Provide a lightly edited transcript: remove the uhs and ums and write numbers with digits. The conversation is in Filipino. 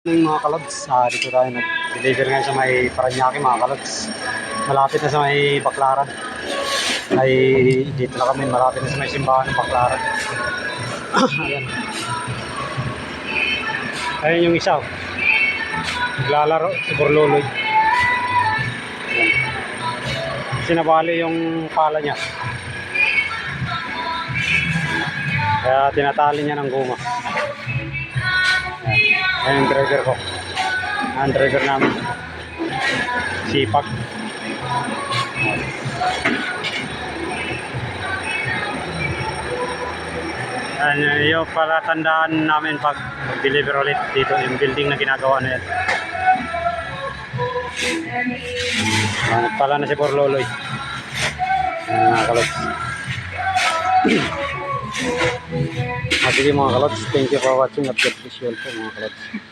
Yung mga kalods, dito tayo nag-deliver ngayon sa may Paranaque mga kalods. Malapit na sa may Baclaran. Ay dito na kami, malapit na sa may simbahan ng Baclaran. Ayan. Ayun yung isa. Naglalaro si Borloloy. Ayan. Sinabali yung pala niya. Kaya tinatali niya ng guma. Ayan yung driver ko. Ang driver namin. Sipag. Ayan, yung pala tandaan namin pag deliver ulit dito yung building na ginagawa na yan. Nagpala na si Borloloy. Ayan mga kalods. Sige mga kalods, thank you for watching at God bless you all po mga kalods.